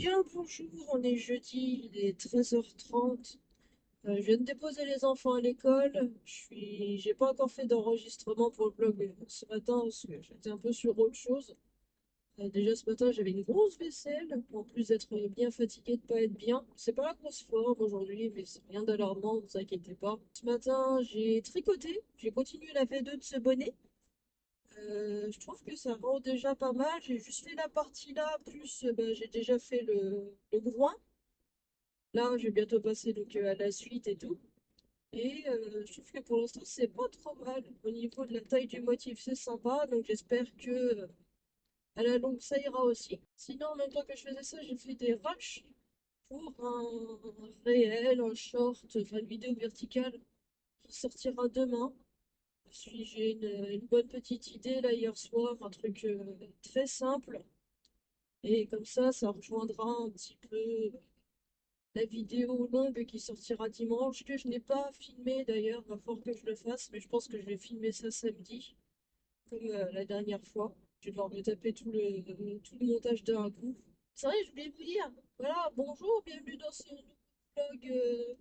Bien, bonjour, on est jeudi, il est 13h30. Je viens de déposer les enfants à l'école. J'ai pas encore fait d'enregistrement pour le blog ce matin parce que j'étais un peu sur autre chose. Déjà ce matin, j'avais une grosse vaisselle, en plus d'être bien fatiguée, de pas être bien. C'est pas la grosse forme aujourd'hui, mais c'est rien d'alarmant, ne vous inquiétez pas. Ce matin, j'ai tricoté, j'ai continué la V2 de ce bonnet. Je trouve que ça rend déjà pas mal. J'ai juste fait la partie là, plus j'ai déjà fait le groin. Là, je vais bientôt passer à la suite et tout. Et je trouve que pour l'instant, c'est pas trop mal. Au niveau de la taille du motif, c'est sympa. Donc j'espère que à la longue, ça ira aussi. Sinon, en même temps que je faisais ça, j'ai fait des rushs pour un réel, un short, enfin une vidéo verticale qui sortira demain. J'ai une bonne petite idée là hier soir, un truc très simple. Et comme ça rejoindra un petit peu la vidéo longue qui sortira dimanche, que je n'ai pas filmé d'ailleurs, va falloir que je le fasse, mais je pense que je vais filmer ça samedi, comme la dernière fois. Je vais devoir me taper tout le montage d'un coup. C'est vrai, je voulais vous dire, voilà, bonjour, bienvenue dans ce nouveau vlog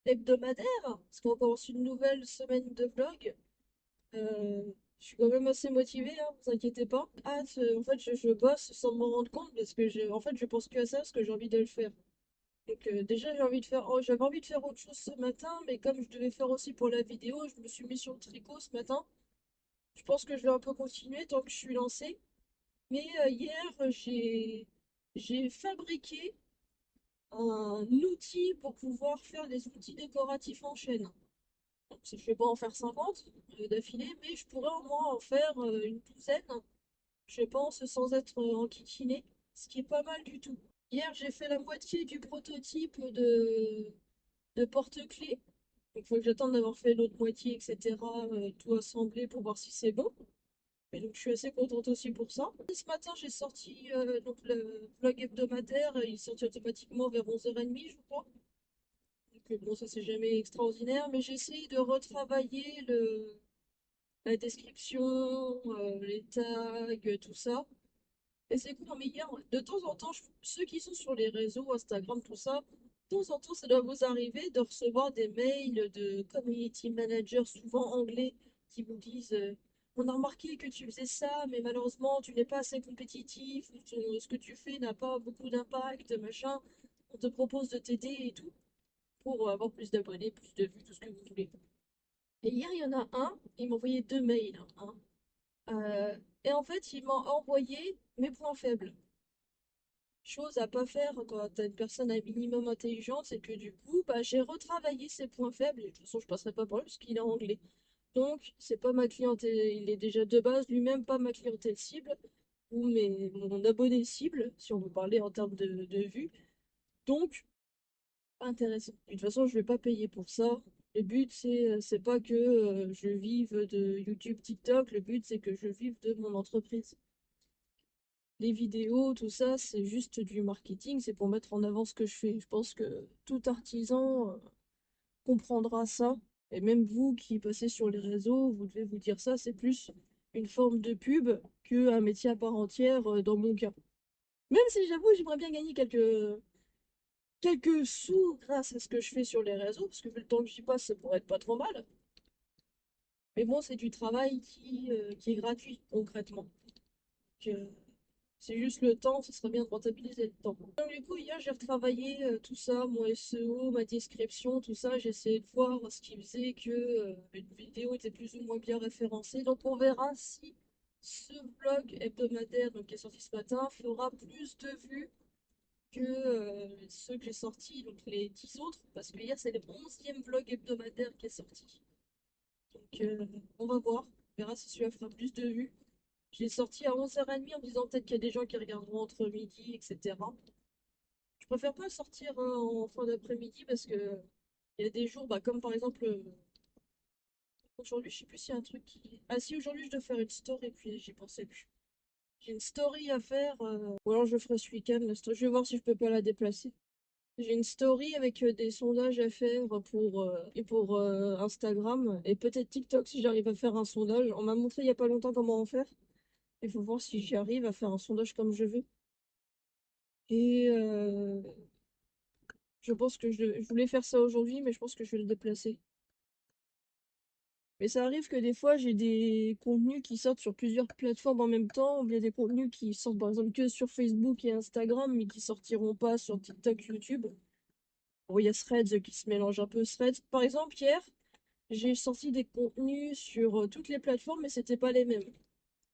hebdomadaire, parce qu'on commence une nouvelle semaine de vlog. Euh, je suis quand même assez motivée, hein, vous inquiétez pas. En fait, je bosse sans m'en rendre compte, parce que en fait, je pense que à ça, parce que j'ai envie de le faire. Donc déjà j'avais envie de faire autre chose ce matin, mais comme je devais faire aussi pour la vidéo, je me suis mis sur le tricot ce matin. Je pense que je vais un peu continuer tant que je suis lancée. Mais hier j'ai fabriqué un outil pour pouvoir faire des outils décoratifs en chaîne. Donc, je ne vais pas en faire 50 d'affilée, mais je pourrais au moins en faire une douzaine, je pense, sans être enquiquinée, ce qui est pas mal du tout. Hier j'ai fait la moitié du prototype de porte-clés. Il faut que j'attende d'avoir fait l'autre moitié, etc. Tout assemblé pour voir si c'est bon. Et donc je suis assez contente aussi pour ça. Et ce matin, j'ai sorti donc le vlog hebdomadaire. Il sortit automatiquement vers 11h30, je crois. Donc bon, ça c'est jamais extraordinaire, mais j'essaye de retravailler la description, les tags, tout ça. Et c'est cool, mais hier, de temps en temps, ceux qui sont sur les réseaux, Instagram, tout ça, de temps en temps, ça doit vous arriver de recevoir des mails de community managers, souvent anglais, qui vous disent on a remarqué que tu faisais ça, mais malheureusement, tu n'es pas assez compétitif, ou ce que tu fais n'a pas beaucoup d'impact, machin. On te propose de t'aider et tout, pour avoir plus d'abonnés, plus de vues, tout ce que vous voulez. Et hier, il y en a un, il m'a envoyé deux mails, hein. Et en fait, il m'a envoyé mes points faibles. Chose à pas faire quand t'as une personne un minimum intelligente, c'est que du coup, j'ai retravaillé ses points faibles, et de toute façon, je passerai pas par lui parce qu'il est anglais. Donc, c'est pas ma clientèle, il est déjà de base lui-même pas ma clientèle cible, ou mon abonné cible, si on veut parler en termes de vues. Donc, pas intéressant. Et de toute façon, je vais pas payer pour ça. Le but, c'est pas que je vive de YouTube, TikTok, le but, c'est que je vive de mon entreprise. Les vidéos, tout ça, c'est juste du marketing, c'est pour mettre en avant ce que je fais. Je pense que tout artisan comprendra ça. Et même vous qui passez sur les réseaux, vous devez vous dire ça, c'est plus une forme de pub qu'un métier à part entière dans mon cas. Même si j'avoue, j'aimerais bien gagner quelques sous grâce à ce que je fais sur les réseaux, parce que vu le temps que j'y passe, ça pourrait être pas trop mal. Mais bon, c'est du travail qui est gratuit, concrètement. Donc, c'est juste le temps, ce serait bien de rentabiliser le temps. Donc du coup, hier, j'ai retravaillé tout ça, mon SEO, ma description, tout ça. J'ai essayé de voir ce qui faisait que une vidéo était plus ou moins bien référencée. Donc on verra si ce vlog hebdomadaire qui est sorti ce matin fera plus de vues que ceux que j'ai sortis, donc les 10 autres, parce que hier, c'est le 11e vlog hebdomadaire qui est sorti. Donc on va voir, on verra si celui-là fera plus de vues. Je l'ai sorti à 11h30 en me disant peut-être qu'il y a des gens qui regarderont entre midi, etc. Je préfère pas sortir en fin d'après-midi parce que il y a des jours, comme par exemple aujourd'hui, je sais plus s'il y a un truc qui. Ah si, aujourd'hui je dois faire une story, puis j'y pensais plus. J'ai une story à faire, ou alors je le ferai ce week-end. Je vais voir si je peux pas la déplacer. J'ai une story avec des sondages à faire pour Instagram et peut-être TikTok si j'arrive à faire un sondage. On m'a montré il y a pas longtemps comment en faire. Il faut voir si j'y arrive à faire un sondage comme je veux. Et je pense que je voulais faire ça aujourd'hui, mais je pense que je vais le déplacer. Mais ça arrive que des fois, j'ai des contenus qui sortent sur plusieurs plateformes en même temps, ou bien des contenus qui sortent par exemple que sur Facebook et Instagram, mais qui sortiront pas sur TikTok, YouTube. Bon, il y a Threads qui se mélange un peu. Threads, par exemple, hier, j'ai sorti des contenus sur toutes les plateformes, mais c'était pas les mêmes.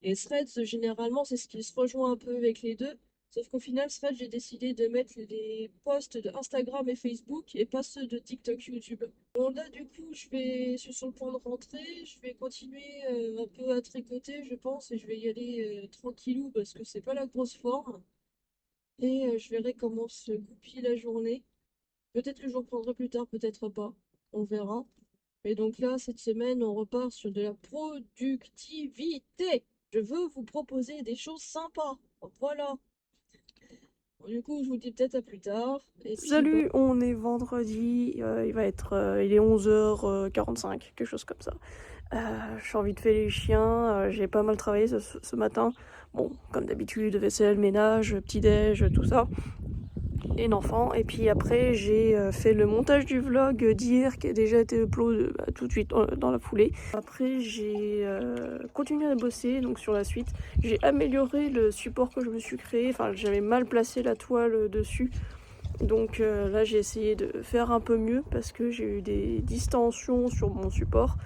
Et Threads, généralement, c'est ce qui se rejoint un peu avec les deux. Sauf qu'au final, Threads, j'ai décidé de mettre les posts de Instagram et Facebook et pas ceux de TikTok, YouTube. Bon, là, du coup, je suis sur le point de rentrer. Je vais continuer un peu à tricoter, je pense, et je vais y aller tranquillou parce que c'est pas la grosse forme. Et je verrai comment se goupille la journée. Peut-être que je reprendrai plus tard, peut-être pas. On verra. Et donc là, cette semaine, on repart sur de la productivité. Je veux vous proposer des choses sympas. Voilà. Bon, du coup, je vous dis peut-être à plus tard. Et puis, bah, Salut, on est vendredi, il est 11h45, quelque chose comme ça. Je suis en vite fait les chiens, j'ai pas mal travaillé ce matin. Bon, comme d'habitude, vaisselle, ménage, petit-déj, tout ça. Et l'enfant. Et puis après, j'ai fait le montage du vlog d'hier qui a déjà été upload tout de suite dans la foulée. Après, j'ai continué à bosser donc sur la suite. J'ai amélioré le support que je me suis créé. Enfin, j'avais mal placé la toile dessus. Donc là, j'ai essayé de faire un peu mieux parce que j'ai eu des distensions sur mon support.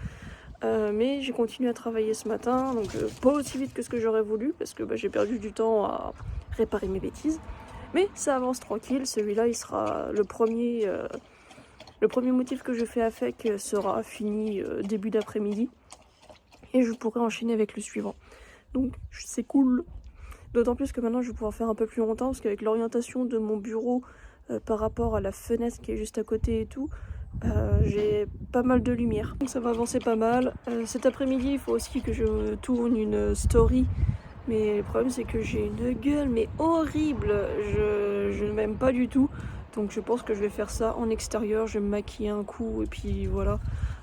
Mais j'ai continué à travailler ce matin, donc pas aussi vite que ce que j'aurais voulu parce que j'ai perdu du temps à réparer mes bêtises. Mais ça avance tranquille, celui-là il sera le premier motif que je fais avec sera fini début d'après-midi et je pourrai enchaîner avec le suivant. Donc c'est cool. D'autant plus que maintenant je vais pouvoir faire un peu plus longtemps parce qu'avec l'orientation de mon bureau par rapport à la fenêtre qui est juste à côté et tout, j'ai pas mal de lumière. Donc ça va avancer pas mal. Cet après-midi il faut aussi que je tourne une story. Mais le problème c'est que j'ai une gueule mais horrible, je ne m'aime pas du tout. Donc je pense que je vais faire ça en extérieur, je vais me maquiller un coup et puis voilà.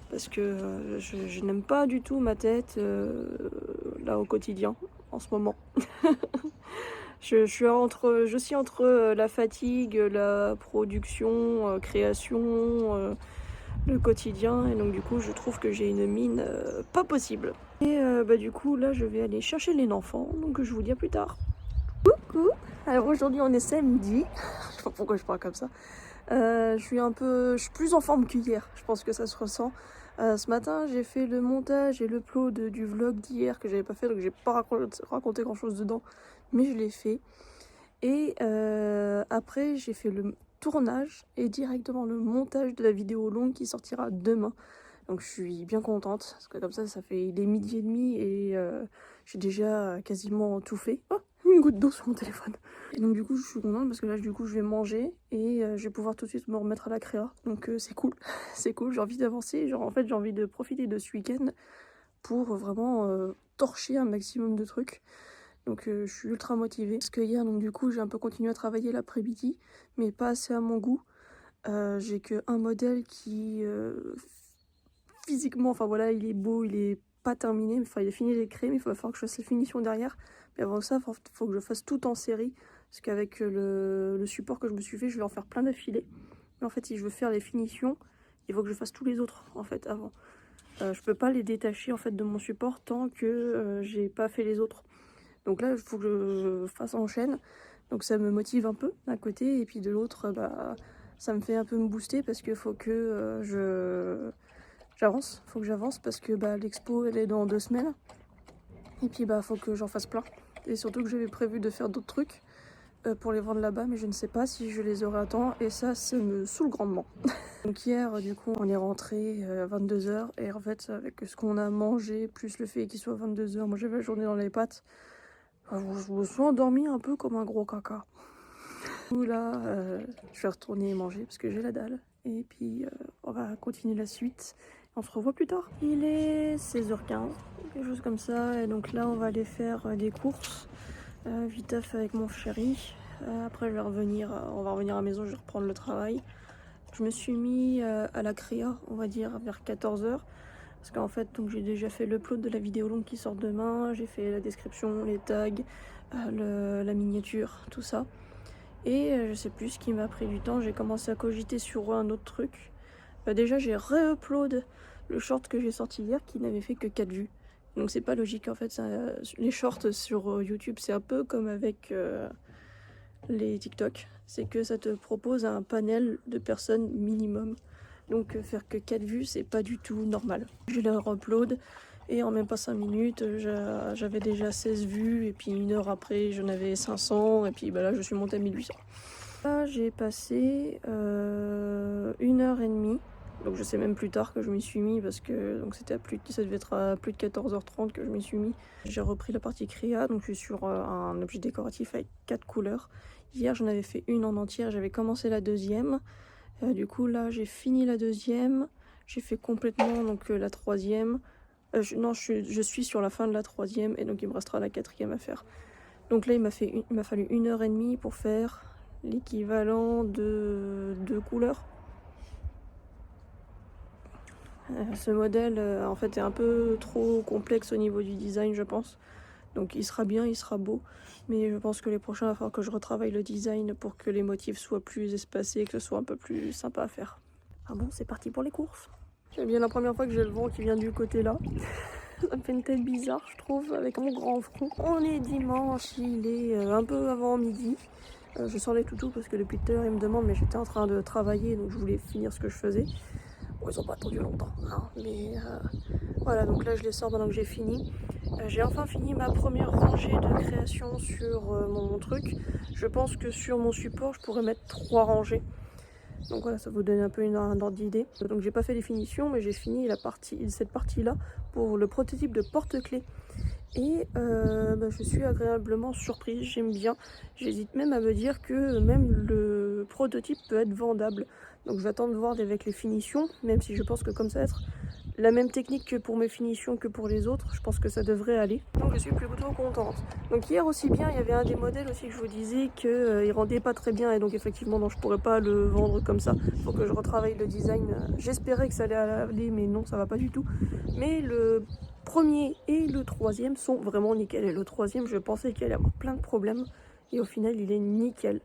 Parce que je n'aime pas du tout ma tête là au quotidien en ce moment. Je suis entre la fatigue, la production, création, le quotidien et donc du coup je trouve que j'ai une mine pas possible. Et du coup là je vais aller chercher les enfants, donc je vous dis à plus tard. Coucou. Alors aujourd'hui on est samedi, je sais pas pourquoi je parle comme ça. Je suis plus en forme qu'hier, je pense que ça se ressent. Ce matin j'ai fait le montage et le upload du vlog d'hier que j'avais pas fait, donc j'ai pas raconté grand chose dedans, mais je l'ai fait. Et après j'ai fait le tournage et directement le montage de la vidéo longue qui sortira demain. Donc je suis bien contente, parce que comme ça fait il est 12h30 et j'ai déjà quasiment tout fait. Oh, une goutte d'eau sur mon téléphone. Et donc du coup je suis contente parce que là du coup je vais manger et je vais pouvoir tout de suite me remettre à la créa. Donc c'est cool, c'est cool, j'ai envie d'avancer. Genre en fait j'ai envie de profiter de ce week-end pour vraiment torcher un maximum de trucs. Donc je suis ultra motivée. Parce que hier donc du coup j'ai un peu continué à travailler l'après-midi, mais pas assez à mon goût. J'ai que un modèle qui physiquement, enfin voilà, il est beau, il est pas terminé, enfin il est fini d'être créé, mais il va falloir que je fasse les finitions derrière. Mais avant ça, faut que je fasse tout en série, parce qu'avec le support que je me suis fait, je vais en faire plein d'affilés. Mais en fait, si je veux faire les finitions, il faut que je fasse tous les autres en fait avant. Je peux pas les détacher en fait de mon support tant que j'ai pas fait les autres. Donc là, il faut que je fasse en chaîne. Donc ça me motive un peu d'un côté, et puis de l'autre, ça me fait un peu me booster parce qu'il faut que faut que j'avance parce que l'expo elle est dans 2 semaines. Et puis faut que j'en fasse plein. Et surtout que j'avais prévu de faire d'autres trucs pour les vendre là-bas, mais je ne sais pas si je les aurai à temps et ça me saoule grandement. Donc hier du coup on est rentré à 22h et en fait avec ce qu'on a mangé plus le fait qu'il soit 22h, moi j'avais la journée dans les pattes. Je me suis endormie un peu comme un gros caca. Du là je vais retourner manger parce que j'ai la dalle. Et puis on va continuer la suite. On se revoit plus tard. Il est 16h15, quelque chose comme ça. Et donc là, on va aller faire des courses. Viteuf avec mon chéri. Après, on va revenir à la maison, je vais reprendre le travail. Je me suis mis à la créa, on va dire, vers 14h. Parce qu'en fait, donc j'ai déjà fait l'upload de la vidéo longue qui sort demain. J'ai fait la description, les tags, la miniature, tout ça. Et je sais plus ce qui m'a pris du temps, j'ai commencé à cogiter sur un autre truc. Déjà j'ai re-upload le short que j'ai sorti hier qui n'avait fait que 4 vues. Donc c'est pas logique en fait, les shorts sur YouTube c'est un peu comme avec les TikTok. C'est que ça te propose un panel de personnes minimum. Donc faire que 4 vues c'est pas du tout normal. Je les re-upload et en même pas 5 minutes j'avais déjà 16 vues et puis une heure après j'en avais 500 et puis bah là je suis montée à 1800. Là j'ai passé 1h30. Donc je sais même plus tard que je m'y suis mis parce que donc ça devait être à plus de 14h30 que je m'y suis mis. J'ai repris la partie créa, donc je suis sur un objet décoratif avec 4 couleurs. Hier j'en avais fait une en entière, j'avais commencé la deuxième. Du coup là j'ai fini la deuxième, j'ai fait complètement donc la troisième. Je suis sur la fin de la troisième et donc il me restera la quatrième à faire. Donc là il m'a fallu 1h30 pour faire l'équivalent de 2 couleurs. Ce modèle en fait est un peu trop complexe au niveau du design je pense. Donc il sera bien, il sera beau. Mais je pense que les prochains, il va falloir que je retravaille le design pour que les motifs soient plus espacés, que ce soit un peu plus sympa à faire. Ah bon, c'est parti pour les courses. C'est bien la première fois que j'ai le vent qui vient du côté là. Ça me fait une tête bizarre je trouve avec mon grand front. On est dimanche, il est un peu avant midi. Je sors les toutous parce que depuis tout à l'heure ils me demandent mais j'étais en train de travailler donc je voulais finir ce que je faisais. Bon, ils ont pas attendu longtemps, hein, mais voilà, donc là je les sors pendant que j'ai fini. J'ai enfin fini ma première rangée de création sur mon truc. Je pense que sur mon support je pourrais mettre 3 rangées. Donc voilà, ça vous donne un peu un ordre d'idée. Donc j'ai pas fait les finitions, mais j'ai fini cette partie-là pour le prototype de porte-clés. Et je suis agréablement surprise, j'aime bien. J'hésite même à me dire que même le prototype peut être vendable. Donc je vais attendre de voir avec les finitions, même si je pense que comme ça va être la même technique que pour mes finitions que pour les autres, je pense que ça devrait aller. Donc je suis plutôt contente. Donc hier aussi bien, il y avait un des modèles aussi que je vous disais qu'il rendait pas très bien et donc effectivement non, je pourrais pas le vendre comme ça. Faut que je retravaille le design. J'espérais que ça allait aller mais non, ça va pas du tout. Mais le premier et le troisième sont vraiment nickel. Et le troisième, je pensais qu'il allait avoir plein de problèmes et au final, il est nickel.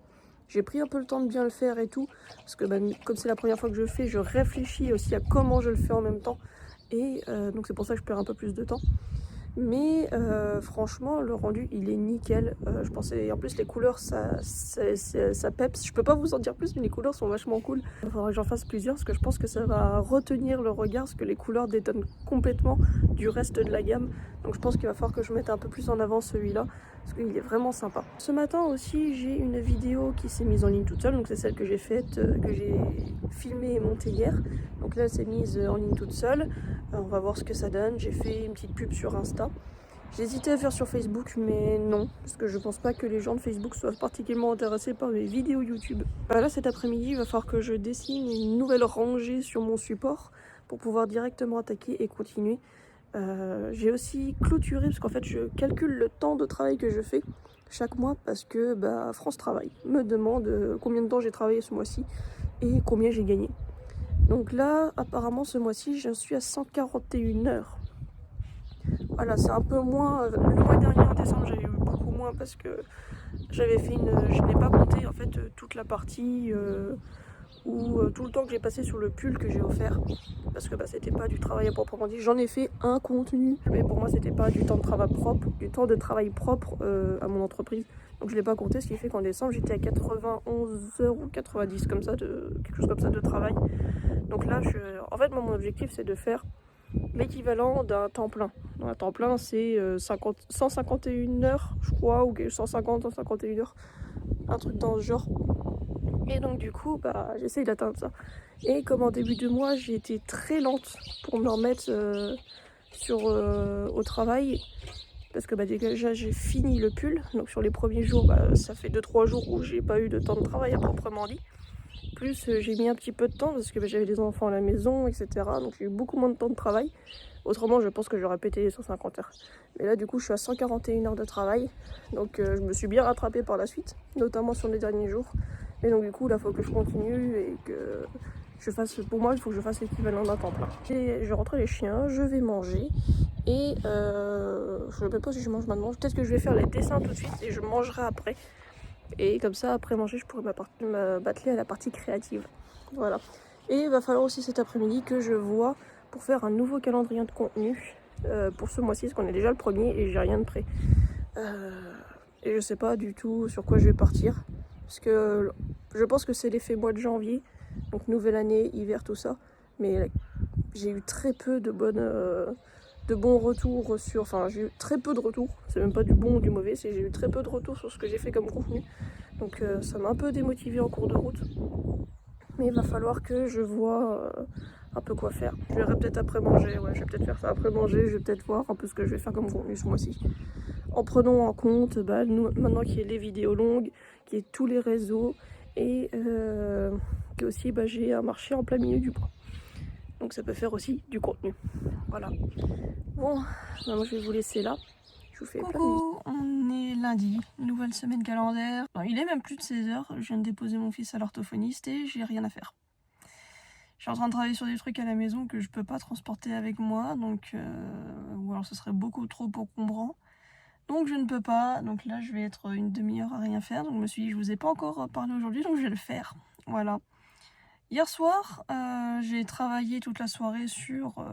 J'ai pris un peu le temps de bien le faire et tout, parce que comme c'est la première fois que je le fais, je réfléchis aussi à comment je le fais en même temps. Et donc c'est pour ça que je perds un peu plus de temps. Mais franchement, le rendu, il est nickel. Je pensais, en plus, les couleurs, ça peps. Je peux pas vous en dire plus, mais les couleurs sont vachement cool. Il faudra que j'en fasse plusieurs, parce que je pense que ça va retenir le regard, parce que les couleurs détonnent complètement du reste de la gamme. Donc je pense qu'il va falloir que je mette un peu plus en avant celui-là, parce qu'il est vraiment sympa. Ce matin aussi, j'ai une vidéo qui s'est mise en ligne toute seule. Donc c'est celle que j'ai faite, que j'ai filmée et montée hier. Donc là, elle s'est mise en ligne toute seule. On va voir ce que ça donne. J'ai fait une petite pub sur Insta. J'hésitais à faire sur Facebook, mais non, parce que je pense pas que les gens de Facebook soient particulièrement intéressés par mes vidéos YouTube. Là, cet après-midi, il va falloir que je dessine une nouvelle rangée sur mon support pour pouvoir directement attaquer et continuer. J'ai aussi clôturé, parce qu'en fait, je calcule le temps de travail que je fais chaque mois, parce que France Travail me demande combien de temps j'ai travaillé ce mois-ci et combien j'ai gagné. Donc là, apparemment, ce mois-ci, j'en suis à 141 heures. Voilà, c'est un peu moins. Le mois dernier, en décembre, j'avais eu beaucoup moins parce que j'avais fait je n'ai pas compté en fait toute la partie ou tout le temps que j'ai passé sur le pull que j'ai offert. Parce que c'était pas du travail à proprement dit. J'en ai fait un contenu, mais pour moi, c'était pas du temps de travail propre à mon entreprise. Donc je l'ai pas compté, ce qui fait qu'en décembre, j'étais à 91 heures ou 90, comme ça, quelque chose comme ça de travail. Donc là, en fait, moi, mon objectif, c'est de faire l'équivalent d'un temps plein. Un temps plein, c'est 151 heures, je crois, ou 151 heures, un truc dans ce genre. Et donc du coup, j'essaye d'atteindre ça. Et comme en début de mois, j'ai été très lente pour me remettre au travail. Parce que déjà j'ai fini le pull. Donc sur les premiers jours, ça fait 2-3 jours où j'ai pas eu de temps de travail à proprement dit. Plus j'ai mis un petit peu de temps parce que j'avais des enfants à la maison, etc. Donc j'ai eu beaucoup moins de temps de travail. Autrement, je pense que j'aurais pété les 150 heures. Mais là, du coup, je suis à 141 heures de travail. Donc je me suis bien rattrapée par la suite, notamment sur les derniers jours. Et donc du coup, là, il faut que je continue et que je fasse... Pour moi, il faut que je fasse l'équivalent d'un temps plein. Je rentre les chiens, je vais manger. Et je ne sais pas si je mange maintenant. Peut-être que je vais faire les dessins tout de suite et je mangerai après. Et comme ça, après manger, je pourrais m'atteler à la partie créative. Voilà. Et il va falloir aussi cet après-midi que je vois pour faire un nouveau calendrier de contenu pour ce mois-ci, parce qu'on est déjà le premier et j'ai rien de prêt. Et je sais pas du tout sur quoi je vais partir, parce que je pense que c'est l'effet mois de janvier, donc nouvelle année, hiver, tout ça. Mais j'ai eu très peu de bons retours sur... Enfin, j'ai eu très peu de retours, c'est même pas du bon ou du mauvais, c'est j'ai eu très peu de retours sur ce que j'ai fait comme contenu. Donc ça m'a un peu démotivé en cours de route. Mais il va falloir que je vois un peu quoi faire. Je verrai peut-être après manger, ouais, je vais peut-être faire ça après manger, je vais peut-être voir un peu ce que je vais faire comme contenu ce mois-ci. En prenant en compte, maintenant qu'il y a les vidéos longues, qu'il y a tous les réseaux, et que aussi j'ai un marché en plein milieu du bois. Donc ça peut faire aussi du contenu. Voilà. Bon, moi je vais vous laisser là. Je vous fais plein de bisous. On est lundi, nouvelle semaine calendaire. Non, il est même plus de 16h, je viens de déposer mon fils à l'orthophoniste et j'ai rien à faire. Je suis en train de travailler sur des trucs à la maison que je peux pas transporter avec moi, donc ou alors ce serait beaucoup trop encombrant. Donc je ne peux pas, donc là je vais être une demi-heure à rien faire, donc je me suis dit je vous ai pas encore parlé aujourd'hui, donc je vais le faire. Voilà. Hier soir, j'ai travaillé toute la soirée sur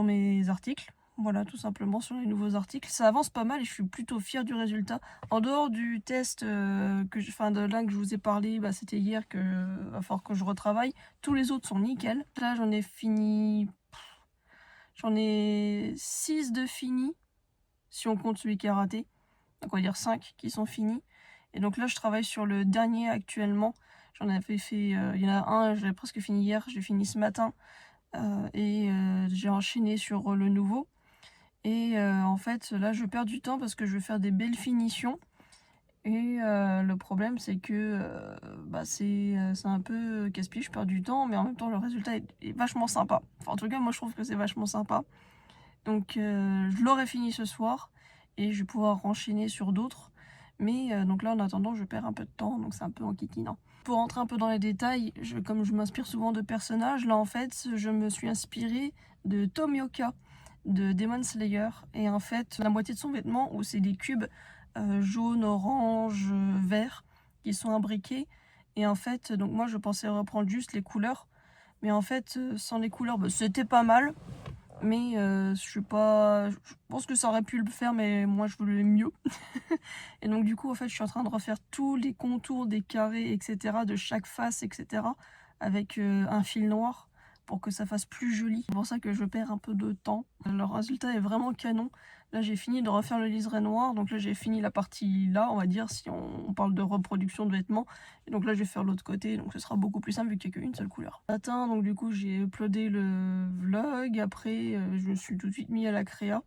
mes articles. Voilà, tout simplement sur les nouveaux articles. Ça avance pas mal et je suis plutôt fière du résultat. En dehors du test de là que je vous ai parlé, c'était hier que va falloir que je retravaille. Tous les autres sont nickel. Là, j'en ai fini. J'en ai 6 de finis, si on compte celui qui a raté. Donc on va dire 5 qui sont finis. Et donc là, je travaille sur le dernier actuellement. J'en avais fait. Il y en a un, j'avais presque fini hier, j'ai fini ce matin. J'ai enchaîné sur le nouveau. Et en fait, là, je perds du temps parce que je veux faire des belles finitions. Et le problème, c'est que c'est un peu casse-pied, je perds du temps, mais en même temps, le résultat est vachement sympa. Enfin, en tout cas, moi, je trouve que c'est vachement sympa. Donc, je l'aurai fini ce soir et je vais pouvoir enchaîner sur d'autres. Mais donc là, en attendant, je perds un peu de temps, donc c'est un peu enquiquinant. Pour rentrer un peu dans les détails, comme je m'inspire souvent de personnages, là, en fait, je me suis inspirée de Tomioka de Demon Slayer. Et en fait, la moitié de son vêtement, où c'est des cubes jaune, orange, vert, qui sont imbriqués. Et en fait, donc moi, je pensais reprendre juste les couleurs. Mais en fait, sans les couleurs, c'était pas mal. Mais je pense que ça aurait pu le faire, mais moi je voulais mieux. Et donc du coup, en fait, je suis en train de refaire tous les contours des carrés, etc., de chaque face, etc., avec un fil noir pour que ça fasse plus joli. C'est pour ça que je perds un peu de temps. Le résultat est vraiment canon. Là, j'ai fini de refaire le liseré noir. Donc là, j'ai fini la partie là, on va dire, si on parle de reproduction de vêtements. Et donc là, je vais faire l'autre côté. Donc ce sera beaucoup plus simple vu qu'il n'y a qu'une seule couleur. Matin, donc du coup, j'ai uploadé le vlog. Après, je me suis tout de suite mis à la créa.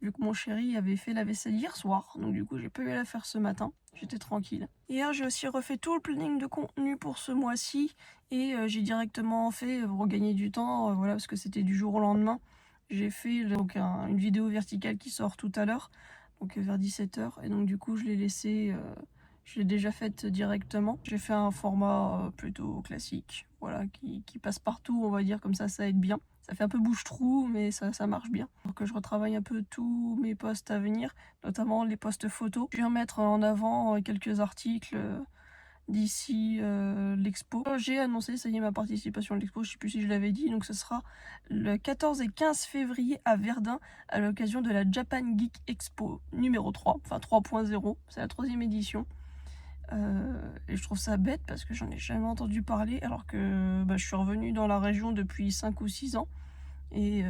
Vu que mon chéri avait fait la vaisselle hier soir. Donc du coup, j'ai pas eu à la faire ce matin. J'étais tranquille. Hier, j'ai aussi refait tout le planning de contenu pour ce mois-ci. Et j'ai directement fait, pour gagner du temps, voilà, parce que c'était du jour au lendemain. J'ai fait donc une vidéo verticale qui sort tout à l'heure, donc vers 17h. Et donc du coup, je l'ai laissée, je l'ai déjà faite directement. J'ai fait un format plutôt classique, voilà, qui passe partout, on va dire, comme ça aide bien. Ça fait un peu bouche-trou, mais ça marche bien. Pour que je retravaille un peu tous mes posts à venir, notamment les posts photos. Je vais mettre en avant quelques articles d'ici l'expo. J'ai annoncé, ça y est, ma participation à l'expo, je sais plus si je l'avais dit, donc ce sera le 14 et 15 février à Verdun, à l'occasion de la Japan Geek Expo numéro 3, enfin 3.0, c'est la 3e édition. Et je trouve ça bête parce que j'en ai jamais entendu parler, alors que je suis revenue dans la région depuis 5 ou 6 ans, et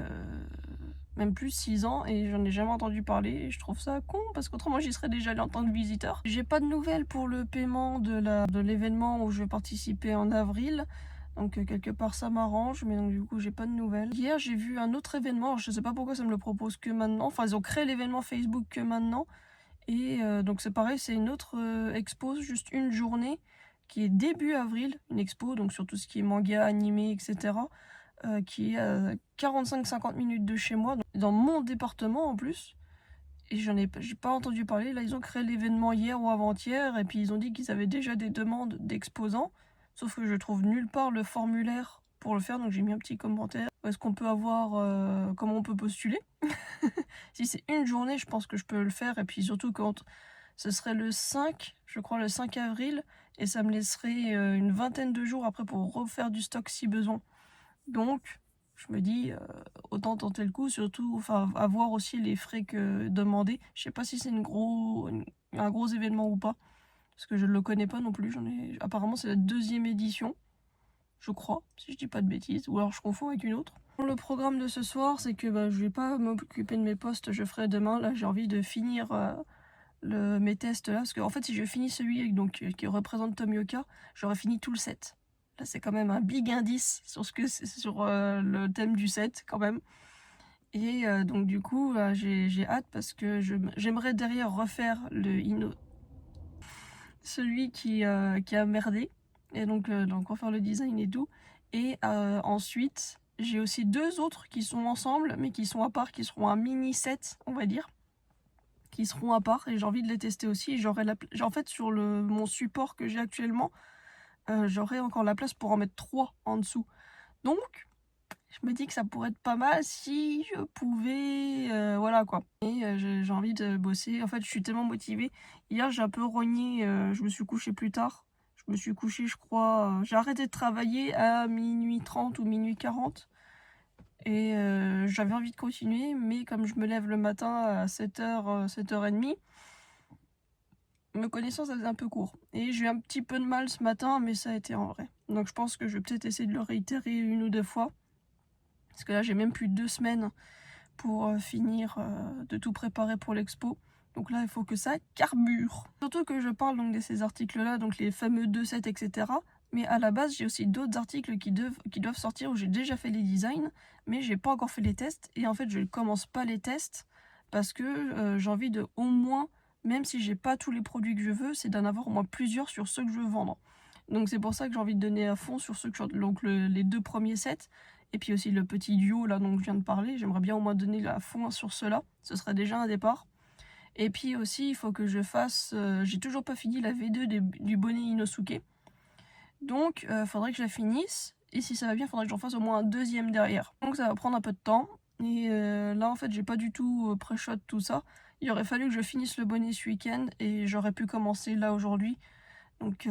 même plus 6 ans, et j'en ai jamais entendu parler. Et je trouve ça con parce qu'autrement j'y serais déjà allée en tant que visiteur. J'ai pas de nouvelles pour le paiement de l'événement où je vais participer en avril, donc quelque part ça m'arrange, mais donc du coup j'ai pas de nouvelles. Hier j'ai vu un autre événement, alors, je sais pas pourquoi ça me le propose que maintenant, enfin ils ont créé l'événement Facebook que maintenant, et donc c'est pareil, c'est une autre expo, juste une journée, qui est début avril, une expo donc sur tout ce qui est manga, animé, etc., qui est à 45-50 minutes de chez moi, dans mon département en plus. Et j'ai pas entendu parler. Là, ils ont créé l'événement hier ou avant-hier, et puis ils ont dit qu'ils avaient déjà des demandes d'exposants. Sauf que je trouve nulle part le formulaire pour le faire, donc j'ai mis un petit commentaire. Est-ce qu'on peut avoir, comment on peut postuler? Si c'est une journée, je pense que je peux le faire, et puis surtout quand ce serait le 5, je crois le 5 avril, et ça me laisserait une vingtaine de jours après pour refaire du stock si besoin. Donc, je me dis, autant tenter le coup, surtout, enfin, avoir aussi les frais que demander. Je sais pas si c'est un gros événement ou pas, parce que je ne le connais pas non plus. Apparemment, c'est la 2e édition, je crois, si je dis pas de bêtises, ou alors je confonds avec une autre. Le programme de ce soir, c'est que je vais pas m'occuper de mes postes, je ferai demain. Là, j'ai envie de finir mes tests là, parce que en fait, si je finis celui donc, qui représente Tomioka, j'aurais fini tout le set. Là, c'est quand même un big indice sur le thème du set, quand même. Et donc, du coup, j'ai hâte parce que j'aimerais derrière refaire celui qui a merdé. Et donc refaire le design et tout. Et ensuite, j'ai aussi 2 autres qui sont ensemble, mais qui sont à part, qui seront un mini set, on va dire. Qui seront à part, et j'ai envie de les tester aussi. En fait, sur mon support que j'ai actuellement, j'aurai encore la place pour en mettre 3 en dessous. Donc, je me dis que ça pourrait être pas mal si je pouvais, voilà quoi. Et j'ai envie de bosser. En fait, je suis tellement motivée. Hier, j'ai un peu rogné, je me suis couchée plus tard. Je me suis couchée, je crois, j'ai arrêté de travailler à minuit 30 ou minuit 40. Et j'avais envie de continuer, mais comme je me lève le matin à 7h, 7h30, me connaissant, ça faisait un peu court. Et j'ai eu un petit peu de mal ce matin, mais ça a été en vrai. Donc je pense que je vais peut-être essayer de le réitérer 1 ou 2 fois. Parce que là, j'ai même plus de 2 semaines pour finir de tout préparer pour l'expo. Donc là, il faut que ça carbure. Surtout que je parle donc de ces articles-là, donc les fameux 2 sets, etc. Mais à la base, j'ai aussi d'autres articles qui doivent sortir où j'ai déjà fait les designs, mais j'ai pas encore fait les tests. Et en fait, je ne commence pas les tests parce que j'ai envie de au moins, même si j'ai pas tous les produits que je veux, c'est d'en avoir au moins plusieurs sur ceux que je veux vendre. Donc c'est pour ça que j'ai envie de donner à fond sur donc les 2 premiers sets. Et puis aussi le petit duo là dont je viens de parler, j'aimerais bien au moins donner à fond sur cela, ce serait déjà un départ. Et puis aussi il faut que je fasse, j'ai toujours pas fini la V2 du bonnet Inosuke. Donc faudrait que je la finisse, et si ça va bien, faudrait que j'en fasse au moins un 2e derrière. Donc ça va prendre un peu de temps, et là en fait j'ai pas du tout pré-shot tout ça. Il aurait fallu que je finisse le bonnet ce week-end, et j'aurais pu commencer là aujourd'hui. Donc,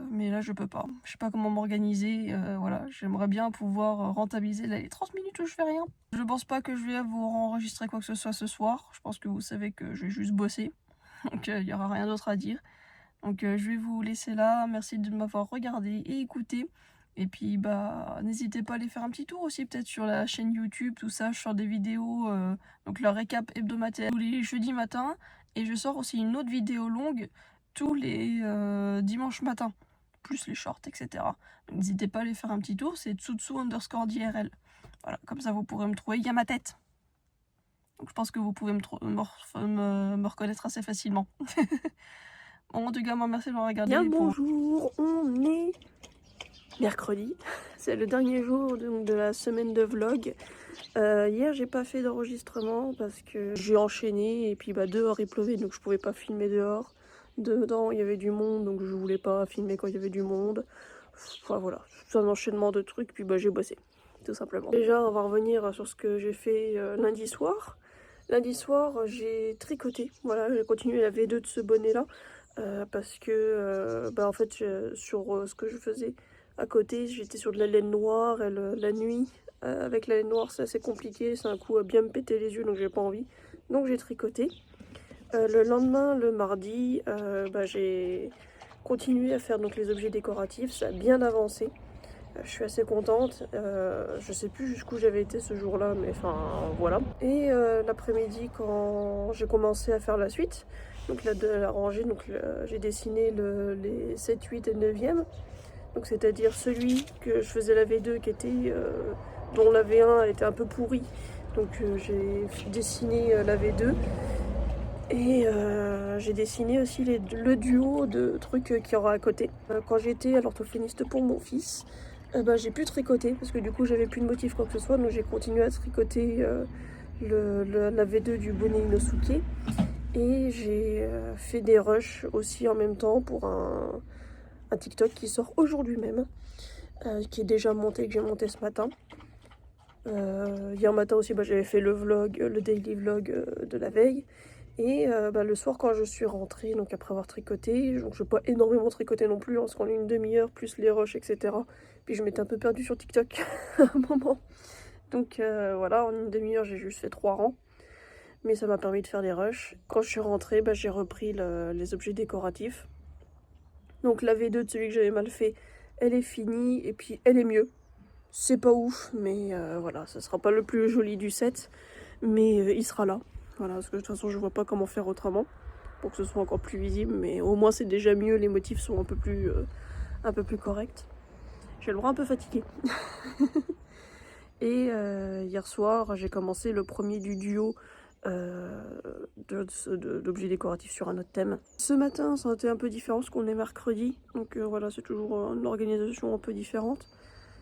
mais là je peux pas. Je sais pas comment m'organiser. Voilà, j'aimerais bien pouvoir rentabiliser les 30 minutes où je fais rien. Je pense pas que je vais vous enregistrer quoi que ce soit ce soir. Je pense que vous savez que je vais juste bosser. Donc il y aura rien d'autre à dire. Donc je vais vous laisser là. Merci de m'avoir regardé et écouté. Et puis n'hésitez pas à aller faire un petit tour aussi peut-être sur la chaîne YouTube, tout ça. Je sors des vidéos, donc le récap hebdomadaire tous les jeudis matin. Et je sors aussi une autre vidéo longue tous les dimanches matin, plus les shorts, etc. N'hésitez pas à aller faire un petit tour, c'est tsutsu_DRL. Voilà, comme ça vous pourrez me trouver, il y a ma tête. Donc je pense que vous pouvez me reconnaître assez facilement. Bon, en tout cas, moi merci de m'avoir regardé. Bien bonjour, on est mercredi, c'est le dernier jour donc, de la semaine de vlog. Hier j'ai pas fait d'enregistrement parce que j'ai enchaîné et puis dehors il pleuvait donc je pouvais pas filmer dehors. Dedans il y avait du monde donc je voulais pas filmer quand il y avait du monde. Enfin voilà, c'est un enchaînement de trucs puis j'ai bossé tout simplement. Déjà on va revenir sur ce que j'ai fait lundi soir. Lundi soir j'ai tricoté, voilà j'ai continué la V2 de ce bonnet là. Parce que en fait sur ce que je faisais à côté j'étais sur de la laine noire et la nuit avec la laine noire c'est assez compliqué, c'est un coup à bien me péter les yeux donc j'ai pas envie, donc j'ai tricoté. Le lendemain, le mardi, j'ai continué à faire donc les objets décoratifs, ça a bien avancé. Je suis assez contente, je sais plus jusqu'où j'avais été ce jour-là, mais enfin voilà. Et l'après-midi, quand j'ai commencé à faire la suite, donc la rangée, donc j'ai dessiné les 7, 8 et 9e. Donc c'est-à-dire celui que je faisais la V2 qui était, dont la V1 était un peu pourrie. Donc j'ai dessiné la V2. Et j'ai dessiné aussi le duo de trucs qu'il y aura à côté. Quand j'étais à l'orthophoniste pour mon fils, j'ai pu tricoter parce que du coup j'avais plus de motif quoi que ce soit, donc j'ai continué à tricoter la V2 du bonnet Inosuke. Et j'ai fait des rushs aussi en même temps pour un TikTok qui sort aujourd'hui même, qui est déjà monté, que j'ai monté ce matin. Hier matin aussi j'avais fait le daily vlog de la veille. Et le soir quand je suis rentrée, donc après avoir tricoté, donc je n'ai pas énormément tricoté non plus, parce qu'en une demi-heure, plus les rushs, etc. Puis je m'étais un peu perdue sur TikTok à un moment. Donc voilà, en une demi-heure, j'ai juste fait 3 rangs. Mais ça m'a permis de faire des rushs. Quand je suis rentrée, j'ai repris les objets décoratifs. Donc la V2 de celui que j'avais mal fait, elle est finie et puis elle est mieux. C'est pas ouf, mais voilà, ça sera pas le plus joli du set, mais il sera là. Voilà, parce que de toute façon, je vois pas comment faire autrement pour que ce soit encore plus visible, mais au moins c'est déjà mieux, les motifs sont un peu plus corrects. J'ai le bras un peu fatigué. Et hier soir, j'ai commencé le premier du duo d'objets décoratifs sur un autre thème. Ce matin, ça a été un peu différent parce qu'on est mercredi, donc voilà, c'est toujours une organisation un peu différente.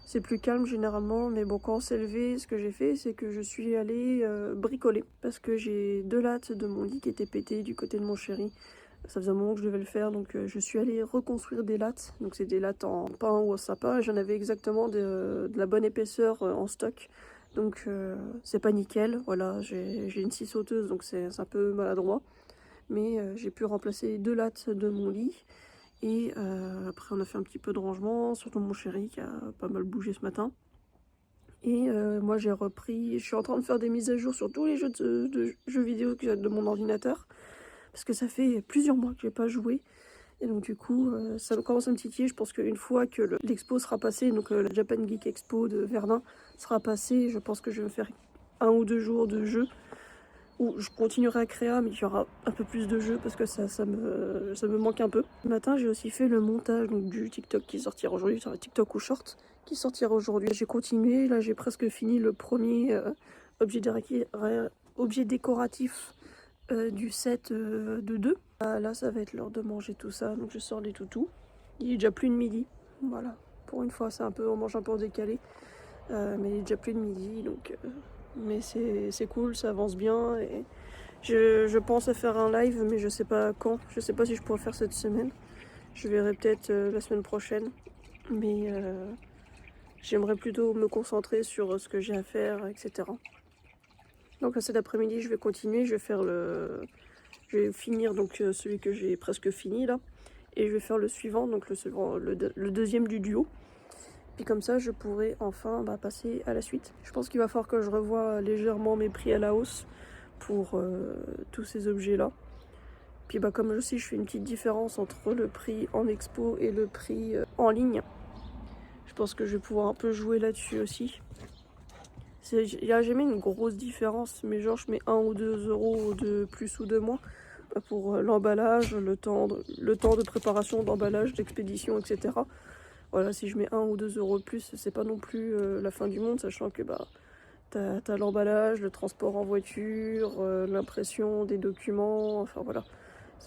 C'est plus calme généralement, mais bon, quand on s'est levé, ce que j'ai fait, c'est que je suis allée bricoler. Parce que j'ai 2 lattes de mon lit qui étaient pétées du côté de mon chéri. Ça faisait un moment que je devais le faire, donc je suis allée reconstruire des lattes. Donc c'est des lattes en pin ou en sapin, et j'en avais exactement de la bonne épaisseur en stock. Donc c'est pas nickel, voilà, j'ai une scie sauteuse, donc c'est un peu maladroit. Mais j'ai pu remplacer 2 lattes de mon lit. Et après on a fait un petit peu de rangement, surtout mon chéri qui a pas mal bougé ce matin. Et moi j'ai repris, je suis en train de faire des mises à jour sur tous les jeux de jeux vidéo que j'ai de mon ordinateur. Parce que ça fait plusieurs mois que j'ai pas joué. Et donc du coup, ça commence à me titiller. Je pense qu'une fois que l'expo sera passée, donc la Japan Geek Expo de Verdun sera passée, je pense que je vais me faire 1 ou 2 jours de jeu. Où je continuerai à créer, mais il y aura un peu plus de jeux parce que ça me manque un peu. Ce matin, j'ai aussi fait le montage donc, du TikTok qui sortira aujourd'hui, sur TikTok ou Short, qui sortira aujourd'hui. J'ai continué, là j'ai presque fini le premier objet décoratif du set de 2. Là ça va être l'heure de manger tout ça, donc je sors les toutous. Il est déjà plus de midi, voilà. Pour une fois, on mange un peu en décalé, mais il est déjà plus de midi, donc... mais c'est cool, ça avance bien et je pense à faire un live, mais je sais pas quand. Je sais pas si je pourrais faire cette semaine. Je verrai peut-être la semaine prochaine, mais j'aimerais plutôt me concentrer sur ce que j'ai à faire, etc. Donc cet après-midi, je vais continuer, je vais finir donc celui que j'ai presque fini là, et je vais faire le suivant, donc le deuxième du duo. Puis comme ça, je pourrai enfin passer à la suite. Je pense qu'il va falloir que je revoie légèrement mes prix à la hausse pour tous ces objets-là. Puis comme je sais, je fais une petite différence entre le prix en expo et le prix en ligne. Je pense que je vais pouvoir un peu jouer là-dessus aussi. Il n'y a jamais une grosse différence, mais genre je mets 1 ou 2 euros de plus ou de moins pour l'emballage, le temps de préparation, d'emballage, d'expédition, etc. Voilà, si je mets 1 ou 2 euros de plus, c'est pas non plus la fin du monde, sachant que t'as l'emballage, le transport en voiture, l'impression des documents, enfin voilà.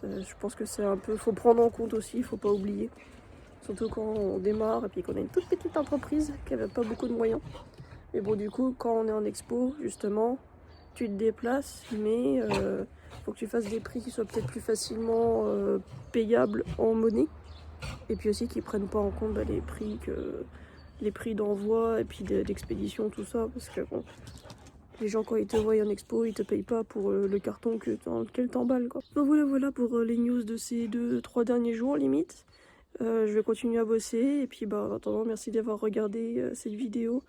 Je pense que c'est un peu, faut prendre en compte aussi, faut pas oublier. Surtout quand on démarre et puis qu'on a une toute petite entreprise qui n'a pas beaucoup de moyens. Mais bon, du coup, quand on est en expo, justement, tu te déplaces, mais faut que tu fasses des prix qui soient peut-être plus facilement payables en monnaie. Et puis aussi qu'ils prennent pas en compte les prix d'envoi et puis d'expédition, tout ça, parce que bon, les gens quand ils te voient en expo, ils te payent pas pour le carton dans lequel t'emballes quoi. Donc voilà pour les news de ces 2-3 derniers jours limite. Je vais continuer à bosser et puis en attendant, merci d'avoir regardé cette vidéo.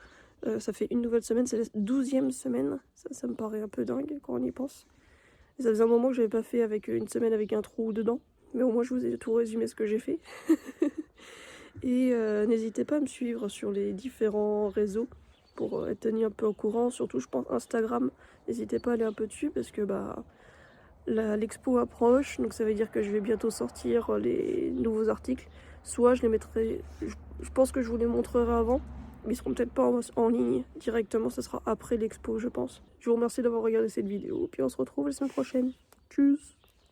Ça fait une nouvelle semaine, c'est la 12e semaine, ça me paraît un peu dingue quand on y pense. Et ça faisait un moment que j'avais pas fait avec une semaine avec un trou dedans. Mais au moins je vous ai tout résumé ce que j'ai fait. Et n'hésitez pas à me suivre sur les différents réseaux pour être tenu un peu au courant. Surtout je pense Instagram, n'hésitez pas à aller un peu dessus parce que l'expo approche. Donc ça veut dire que je vais bientôt sortir les nouveaux articles. Soit je les mettrai, je pense que je vous les montrerai avant. Mais ils seront peut-être pas en ligne directement, ça sera après l'expo je pense. Je vous remercie d'avoir regardé cette vidéo. Puis on se retrouve la semaine prochaine. Tchuss.